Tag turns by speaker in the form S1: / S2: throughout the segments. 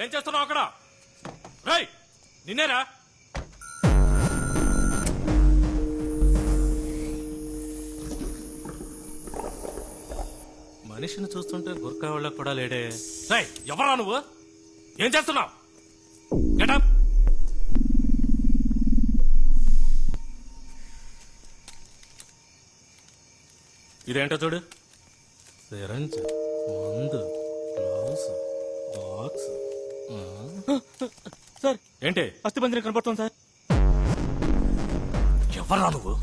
S1: ఏం చేస్తున్నావు అక్కడ? రేయ్ నిన్నేరా? మనిషిని చూస్తుంటే గుర్కా వాళ్ళకు కూడా లేడే. రేయ్ ఎవరా నువ్వు? ఏం చేస్తున్నావు? గెటప్. ఇదేంటో చూడు. సిరంజ్, మందు, గ్లౌస్, బాక్స్.
S2: సార్
S1: ఏంటి?
S2: అస్థిపంజరం కనపడుతుంది సార్.
S1: ఎవరా నువ్వు?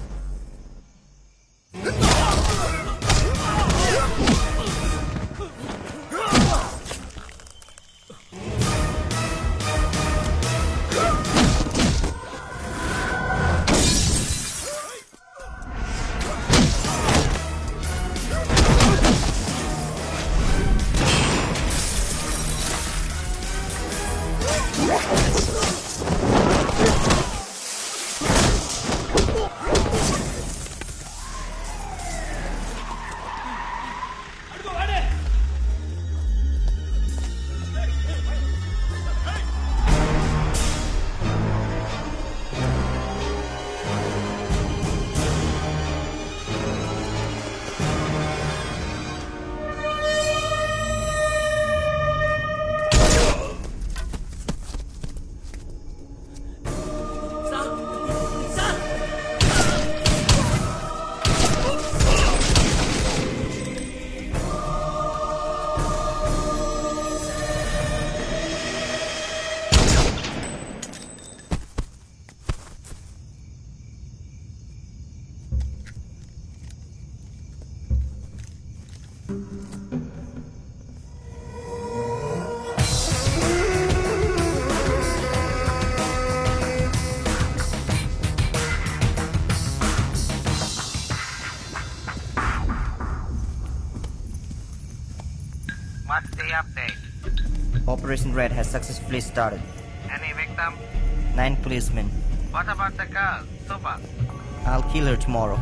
S3: What's the update?
S4: Operation Red has successfully started.
S3: Any victim?
S4: 9 policemen.
S3: What about the girl, Suba?
S4: I'll kill her tomorrow.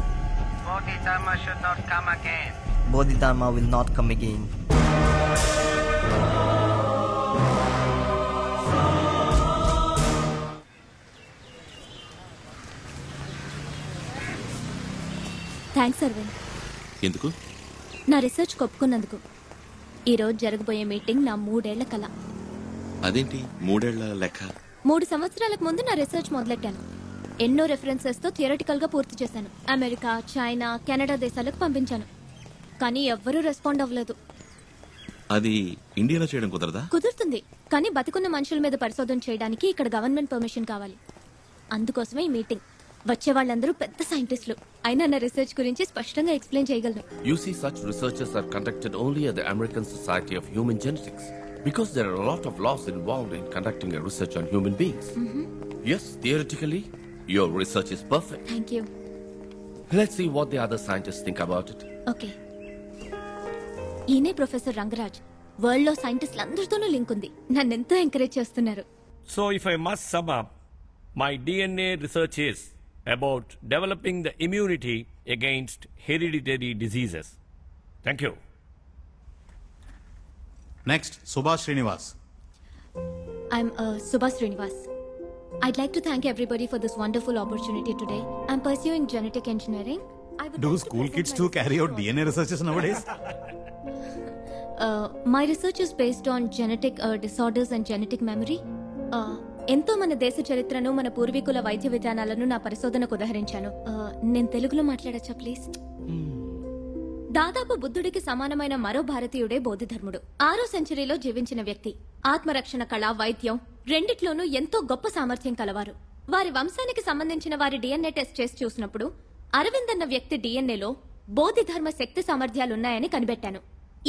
S3: Bodhidharma should not come again.
S4: Bodhidharma will not come again.
S5: Thanks Aravind.
S6: ఎందుకు?
S5: నా research ఒప్పుకున్నందుకు. ఈరోజు జరగబోయే meeting నా 3 ఏళ్ల కల.
S6: అదేంటి 3 ఏళ్ల లెక్క?
S5: 3 సంవత్సరాలకు ముందు నా రీసెర్చ్ మొదలెట్టాను. ఎన్నో రెఫరెన్సెస్ తో థియరిటికల్ గా పూర్తి చేశాను. అమెరికా, చైనా, కెనడా దేశాలకు పంపించాను. కానీ ఎవ్వరూ రెస్పాండ్ అవ్వలేదు.
S6: అది ఇండియాలో చేయడం కుదరదా?
S5: కుదురుతుంది, కానీ బతికున్న మనుషుల మీద పరిశోధన చేయడానికి ఇక్కడ గవర్నమెంట్ పర్మిషన్ కావాలి. అందుకోసమే ఈ మీటింగ్. వచ్చే వాళ్ళందరూ పెద్ద సైంటిస్టులు. అయినా నా రీసెర్చ్ గురించి స్పష్టంగా ఎక్స్ప్లెయిన్ చేయగలను.
S7: You see, such researches are conducted only at the American Society of Human Genetics because there are a lot of laws involved in conducting a research on human beings. Yes, theoretically, your research is perfect.
S5: Thank you.
S7: Let's see what the other scientists think about it.
S5: Okay. ఈయనే professor Rangaraj. World లో సైంటిస్టులు అందరితోనూ link ఉంది. నన్ను ఎంతో encourage చేస్తున్నారు.
S2: So if I must sum up, my DNA research is about developing the immunity against hereditary diseases. Thank you.
S8: Next, Subhash Srinivas.
S5: I'm Subhash Srinivas. I'd like to thank everybody for this wonderful opportunity today. I'm pursuing genetic engineering.
S8: Do school kids too carry out DNA researches nowadays?
S5: My research is based on genetic disorders and genetic memory. ఎంతో మన దేశ చరిత్రను, మన పూర్వీకుల వైద్య విధానాలను నా పరిశోధనకు ఉదహరించాను. నేను తెలుగులో మాట్లాడచ్చా ప్లీజ్? దాదాపు బుద్ధుడికి సమానమైన మరో భారతీయుడే బోధిధర్ముడు. 6వ సెంచరీలో జీవించిన వ్యక్తి. ఆత్మరక్షణ కళ, వైద్యం రెండిట్లోనూ ఎంతో గొప్ప సామర్థ్యం కలవారు. వారి వంశానికి సంబంధించిన వారి డిఎన్ఏ టెస్ట్ చేసి చూసినప్పుడు అరవింద్ అన్న వ్యక్తి డిఎన్ఏలో బోధిధర్మ శక్తి సామర్థ్యాలున్నాయని కనిపెట్టాను.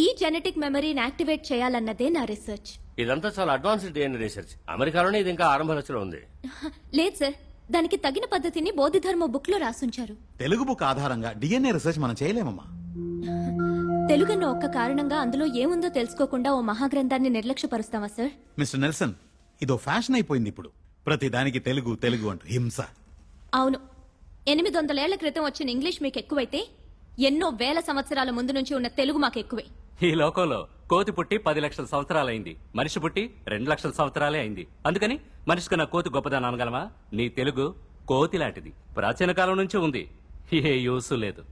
S5: ఈ జెనెటిక్ మెమరీని యాక్టివేట్ చేయాలన్నదే నా రీసెర్చ్.
S2: ఇదంతా చాలా అడ్వాన్స్డ్ డిఎన్ఏ రీసెర్చ్. అమెరికాలోనే ఇది ఇంకా ఆరంభ దశలో ఉంది.
S5: లేదు సార్, దానికి తగిన పద్ధతిని బోధిధర్మ బుక్ లో రాసుంచారు.
S8: తెలుగు బుక్ ఆధారంగా డిఎన్ఏ రీసెర్చ్ మనం చేయలేమమ్మా.
S5: తెలుగన్న ఒక్క కారణంగా అందులో ఏముందో తెలుసుకోకుండా ఓ మహాగ్రంథాన్ని నిర్లక్ష్యపరుస్తావా సార్?
S8: మిస్టర్ నెల్సన్, ఇదో ఫ్యాషన్ అయిపోయింది ఇప్పుడు. ప్రతి దానికి తెలుగు తెలుగు అంటూ హింస.
S5: అవును, 800 ఏళ్ల క్రితం వచ్చిన ఇంగ్లీష్ మీకు ఎక్కువైతే ఎన్నో వేల సంవత్సరాల ముందు నుంచి ఉన్న తెలుగు మాకు ఎక్కువే.
S2: ఈ లోకంలో
S9: కోతి పుట్టి 10 లక్షల సంవత్సరాలైంది, మనిషి పుట్టి 2 లక్షల సంవత్సరాలే అయింది. అందుకని మనిషికన్నా కోతి గొప్పదని అనగలమా? నీ తెలుగు కోతి లాంటిది, ప్రాచీన కాలం నుంచి ఉంది, ఏ యూసు లేదు.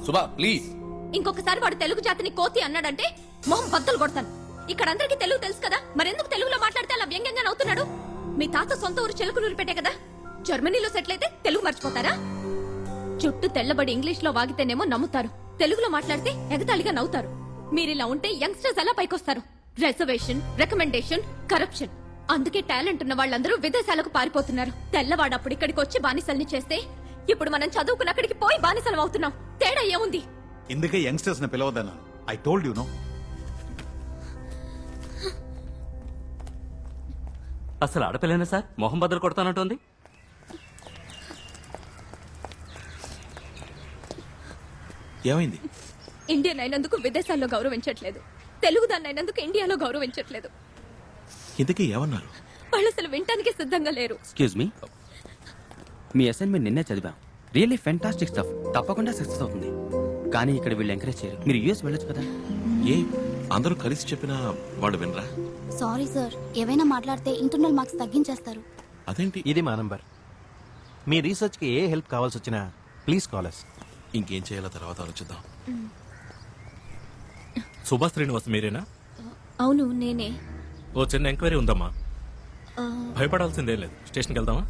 S7: సుబా ప్లీజ్.
S5: ఇంకొకసారి వాడు తెలుగు జాతిని కోతి అన్నాడంటే మొహం బద్దలు కొడతాను. ఇక్కడ అందరికీ తెలుగు తెలుసు కదా, మరెందుకు తెలుగులో మాట్లాడితే అలా వ్యంగ్యంగా నవ్వుతున్నాడు? మీ తాత సొంత ఊరు చెలుకునూరు పెట్టే కదా, జర్మనీలో సెటిల్ అయితే తెలుగు మర్చిపోతారా? చుట్టూ తెల్లబడి ఇంగ్లీష్ లో వాగితేనేమో నమ్ముతారు, తెలుగులో మాట్లాడితే ఎగతాళిగా నవ్వుతారు. మీరిలా ఉంటే యంగ్స్టర్స్ ఎలా పైకొస్తారు? Reservation, recommendation, corruption. అందుకే టాలెంట్ ఉన్న వాళ్ళందరూ విదేశాలకు పారిపోతున్నారు. తెల్లవాడు అప్పుడు ఇక్కడికి వచ్చి బానిసల్ని చేస్తే ఇప్పుడు మనం చదువుకుని అక్కడికి పోయి బానిసలం అవుతున్నాం. తేడా ఏముంది?
S8: ఇందుకే యంగ్స్టర్స్ ని పిలవద్దన్నాను. I told you no.
S9: అసలు ఆడపిల్లనే సార్ మొహం బద్దలు కొడతానంటోంది.
S6: ఏమైంది?
S5: ఇండియన్ అయినందుకు విదేశాల్లో గౌరవించట్లేదు, తెలుగుదాన్ని అయినందుకు ఇండియాలో గౌరవించట్లేదు.
S6: ఇంతకీ ఏమన్నారు?
S5: వాళ్ళు అసలు వినటానికి సిద్ధంగా లేరు.
S10: ఎక్స్క్యూజ్ మీ, మీ అసైన్మెంట్ నిన్నే చదివాం. రియల్లీ ఫెంటాస్టిక్ స్టఫ్, తప్పకుండా సక్సెస్ అవుతుంది. కానీ ఇక్కడ వీళ్ళు ఎంకరేజ్ చేయరు. మీరు యూఎస్ వెళ్ళొచ్చు కదా.
S6: ఏ అందరూ కలిసి చెప్పినా వాళ్ళు వినరా?
S11: సారీ సార్, ఏవైనా మాట్లాడితే ఇంటర్నల్ మార్క్స్ తగ్గించేస్తారు.
S6: అదేంటి?
S12: ఇది మా నంబర్. మీ రీసెర్చ్ కి ఏ హెల్ప్ కావాల్సి వచ్చినా ప్లీజ్ కాల్ us.
S6: ఇంకేం చేయాలో తర్వాత ఆలోచిద్దాం.
S1: సుభాష్ శ్రీనివాస్ మీరేనా?
S5: అవును నేనే.
S1: ఓ చిన్న ఎంక్వైరీ ఉందమ్మా. భయపడాల్సిందేం లేదు. స్టేషన్కి వెళ్దామా?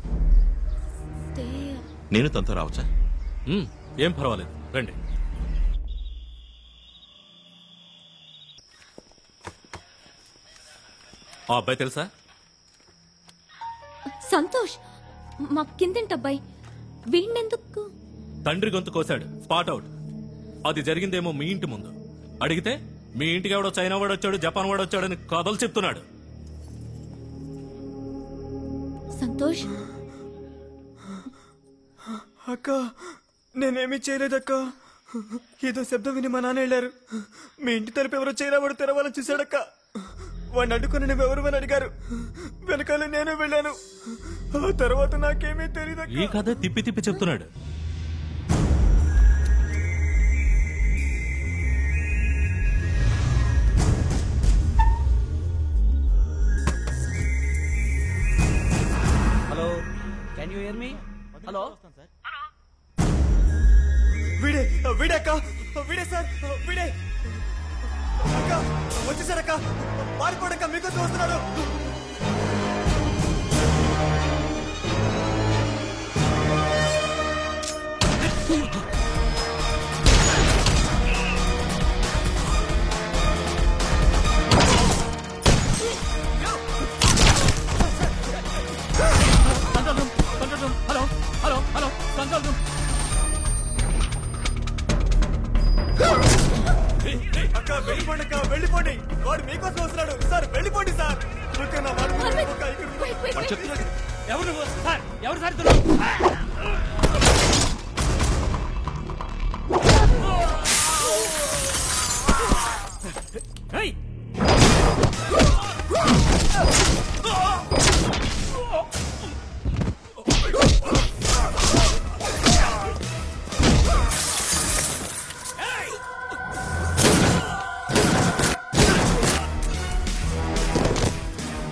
S6: నేను తనతో రావచ్చా?
S1: ఏం పర్వాలేదు, రండి. ఆ అబ్బాయి తెలుసా?
S5: సంతోష్, మా కిందంటి అబ్బాయి. వీణెందుకు?
S1: తండ్రి గొంతు కోసాడు, స్పాట్ అవుట్. అది జరిగిందేమో మీ ఇంటి ముందు. అడిగితే మీ ఇంటికి ఎవడో చైనా వాడు వచ్చాడు, జపాన్ వాడు వచ్చాడని కథలు చెప్తున్నాడు.
S5: సంతోష్,
S13: అక్క నేనేమీ చేయలేదక్క. ఏదో శబ్దం విని మా నాన్న వెళ్ళారు. మీ ఇంటి తలుపు ఎవరో చైనా వాడు తెరవాలని చూశాడక్క. వాడిని అడ్డుకుని నువ్వెవరు అని అడిగారు. వెనకాల నేనే వెళ్ళాను. ఆ తర్వాత నాకేమీ తెలియదు.
S1: ఈ కథ తిప్పి తిప్పి చెప్తున్నాడు.
S10: Hello, can you here me? Hello,
S13: వీడే వీడే అక్క, వీడే సార్, వీడే అక్క. వచ్చేసారక్క, పారిపోడక్క, మీకోసం వస్తున్నాడు.
S9: Hello hello hello, control room.
S13: అక్క వెళ్ళిపోండి అక్క, వెళ్ళిపోండి. వాడు మీకోసం వస్తున్నాడు సార్, వెళ్ళిపోండి సార్.
S9: ఎవరు నువ్వు? సార్ ఎవరు సార్?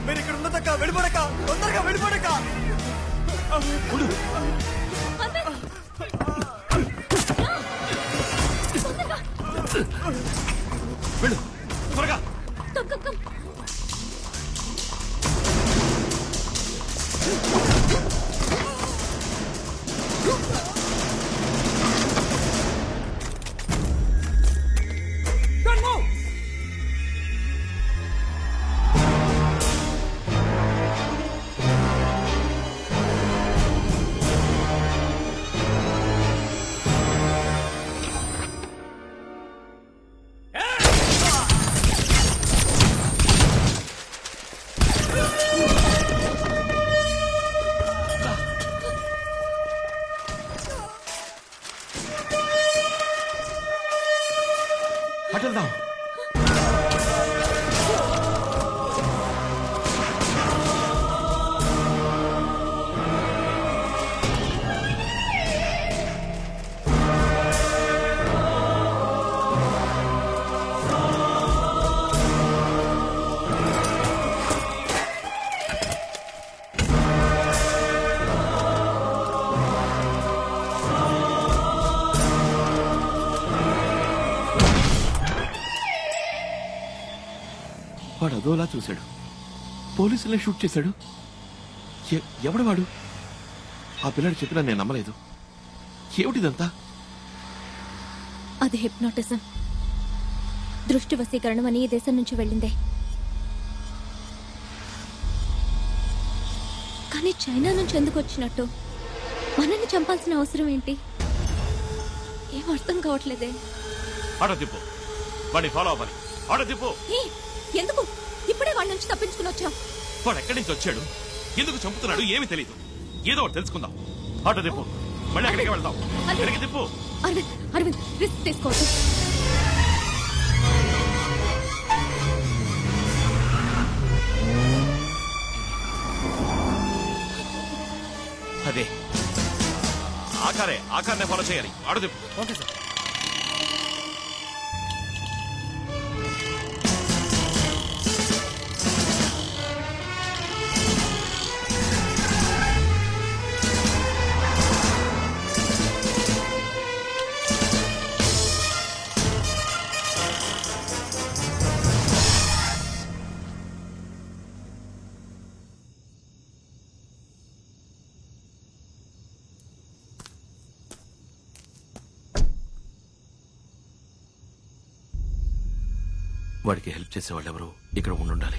S13: మీరు ఇక్కడ ఉన్నదక్క, వెళ్ళిపోడక్క, తొందరగా వెళ్ళిపోడక్క.
S1: వెళ్ళు త్వరగా.
S6: వాడు అదోలా చూశాడు, పోలీసులే షూట్ చేశాడు. ఎవడు వాడు? ఆ పిల్లాడు చెప్పినా నేను నమ్మలేదు. ఏమిటిదంతా?
S5: అది హిప్నోటిజం, దృష్టి వశీకరణం అని ఈ దేశం నుంచి వెళ్ళిందే. కానీ చైనా నుంచి ఎందుకు వచ్చినట్టు? మనల్ని చంపాల్సిన అవసరం ఏంటి? ఏం అర్థం కావట్లేదే.
S6: ఆటో తిప్పు, వాడిని ఫాలో అవ్వాలి. ఆటో తిప్పు.
S5: ఎందుకు ఇప్పుడే వాళ్ళ నుంచి తప్పించుకుని వచ్చావు?
S6: వాడు ఎక్కడి నుంచి వచ్చాడు, ఎందుకు చంపుతున్నాడు ఏమీ తెలియదు. ఏదో ఒకటి తెలుసుకుందాం. ఆటో తిప్పు, మళ్ళీ అక్కడికి వెళ్దాం. అక్కడికి తిప్పు.
S5: అరవింద్ రిస్క్ తీసుకోవద్దు.
S6: అదే ఆకారనే ఫాలో చేయాలి. ఆటో తిప్పు.
S13: Okay sir.
S6: వాడికి హెల్ప్ చేసే వాళ్ళెవరూ ఇక్కడ ఉండాలి.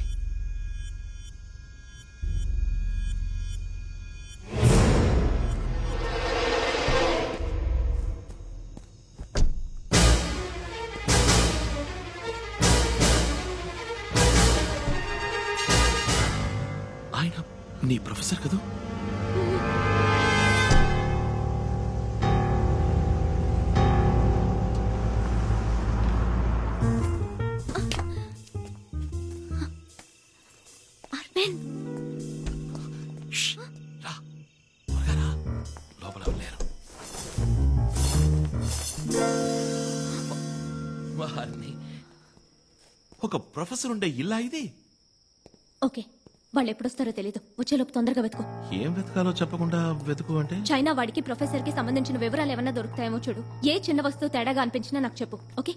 S6: ఆయన నీ ప్రొఫెసర్ కదా? లోపల లేరు. ఒక ప్రొఫెసర్ ఉండే ఇల్లా ఇది?
S5: ఓకే, వాళ్ళు ఎప్పుడొస్తారో తెలీదు. వచ్చేలోపు తొందరగా వెతుకు.
S6: ఏం వెతకాలో చెప్పకుండా వెతుకు అంటే?
S5: చైనా వాడికి ప్రొఫెసర్ కి సంబంధించిన వివరాలు ఏమన్నా దొరుకుతాయేమో చూడు. ఏ చిన్న వస్తువు తేడాగా అనిపించినా నాకు చెప్పు. ఓకే?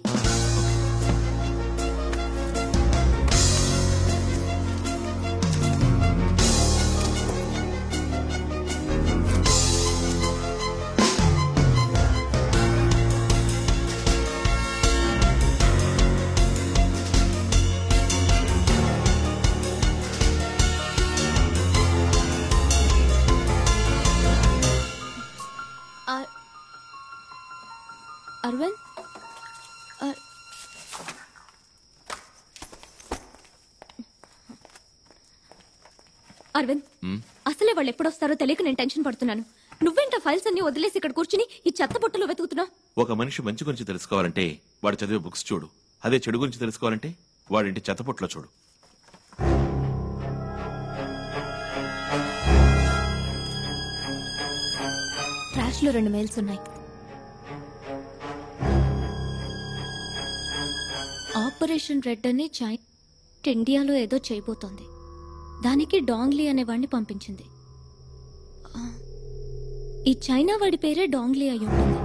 S5: అరవింద్, అరవింద్, అసలే వాళ్ళు ఎప్పుడొస్తారో తెలియక నేను టెన్షన్ పడుతున్నాను. నువ్వేంటా ఫైల్స్ అన్ని వదిలేసి ఇక్కడ కూర్చుని ఈ చెత్త బుట్టలో వెతుకుతున్నావు?
S6: ఒక మనిషి మంచి గురించి తెలుసుకోవాలంటే వాడు చదివే బుక్స్ చూడు. అదే చెడు గురించి తెలుసుకోవాలంటే వాడింటి చెత్తపొట్లో చూడు.
S5: ట్రాష్ లో 2 మెయిల్స్ ఉన్నాయి. ఆపరేషన్ రెడ్ అని చైనా ఇండియాలో ఏదో చేయబోతోంది. దానికి డాంగ్లీ అనేవాడిని పంపించింది. ఈ చైనా వాడి పేరే డాంగ్లీ అయి ఉంటుంది.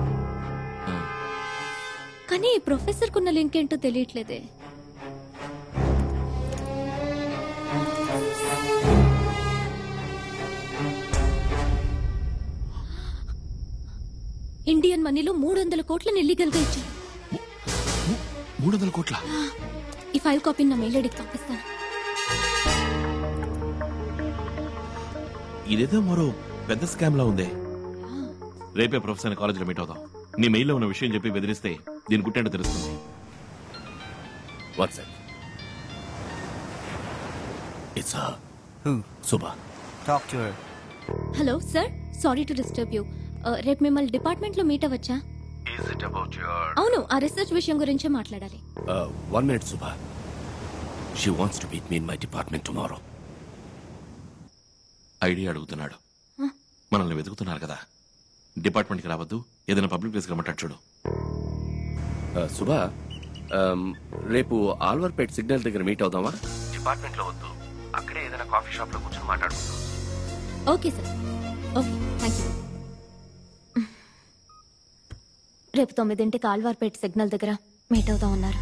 S5: కానీ ఈ ప్రొఫెసర్ కున్న లింక్ ఏంటో తెలియట్లేదే. ఇండియన్ మనీలో 300 కోట్లని ఇల్లీగల్ గా ఇచ్చారు.
S6: 300 కోట్ల?
S5: ఈ ఫైల్ కాపీని నా మెయిల్ ఐడికి పంపిస్తాను.
S6: ఇదేదో మరో పెద్ద స్కామ్ లా ఉంది. రేపే ప్రొఫెసర్ కాలేజీలో మీట్ అవుదాం. నీ మెయిల్లో ఉన్న విషయం చెప్పి బెదిరిస్తే దీని గుట్టేంటో తెలుస్తుంది.
S7: WhatsApp it's Suba.
S4: Talk to her.
S5: Hello sir, sorry to disturb you. రేపు మిమ్మల్ని డిపార్ట్మెంట్ లో meet అవ్వచ్చా?
S7: Is it about your...
S5: అవును, ఆ రీసెర్చ్ విషయం గురించే మాట్లాడాలి.
S7: 1 minute, Subha. She wants to meet me in my department tomorrow.
S6: Idea అడుగుతున్నాడు. మనల్ని వెతుకుతున్నారు కదా, డిపార్ట్మెంట్కి రావద్దు, ఏదైనా పబ్లిక్ ప్లేస్కి రమ్మంటాడు చూడు.
S7: సుబా, రేపు ఆల్వర్పేట్ సిగ్నల్ దగ్గర మీట్ అవుదామా? డిపార్ట్మెంట్లో వద్దు, అక్కడే ఏదైనా కాఫీ షాప్ లో కూర్చొని మాట్లాడుకుందాం.
S5: Okay sir, okay, thank you. రేపు 9 ఆల్వార్పేట్ సిగ్నల్ దగ్గర మీట్ అవుదాం అన్నారు.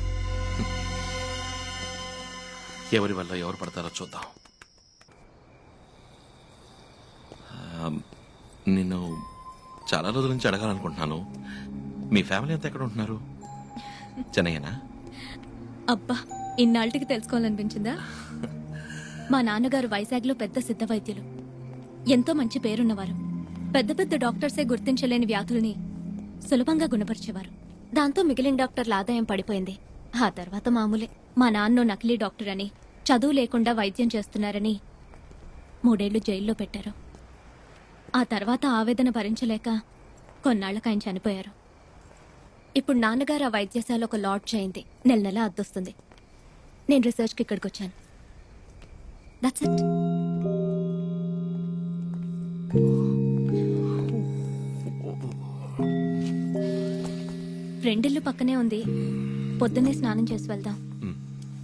S6: ఎవరి వల్ల ఎవరు పడతారో చూద్దాం. నిన్ను చాలా రోజుల నుంచి అడగాలనుకుంటున్నాను. మీ ఫ్యామిలీ అంతా ఎక్కడ ఉంటున్నారు? చెన్నయ్యనా?
S5: అబ్బా, ఇన్నాళ్ళకి తెలుసుకోవాలనిపించిందా? మా నాన్నగారు వైజాగ్లో పెద్ద సిద్ధ వైద్యులు. ఎంతో మంచి పేరున్నవారు. పెద్ద పెద్ద డాక్టర్సే గుర్తించలేని వ్యాధుల్ని సులభంగా గుణపరిచేవారు. దాంతో మిగిలిన డాక్టర్ల ఆదాయం పడిపోయింది. ఆ తర్వాత మామూలే. మా నాన్న నకిలీ డాక్టర్ అని, చదువు లేకుండా వైద్యం చేస్తున్నారని 3 ఏళ్లు జైల్లో పెట్టారు. ఆ తర్వాత ఆవేదన భరించలేక కొన్నాళ్లకు ఆయన చనిపోయారు. ఇప్పుడు నాన్నగారు ఆ వైద్యశాల ఒక లాడ్జ్ అయింది. నెల నెల అద్దొస్తుంది. నేను రీసెర్చ్కి ఇక్కడికి వచ్చాను. That's it. ఫ్రెండ్ ఇల్లు పక్కనే ఉంది. పొద్దున్నే స్నానం చేసి వెళ్దాం.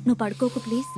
S5: నువ్వు పడుకోకు ప్లీజ్.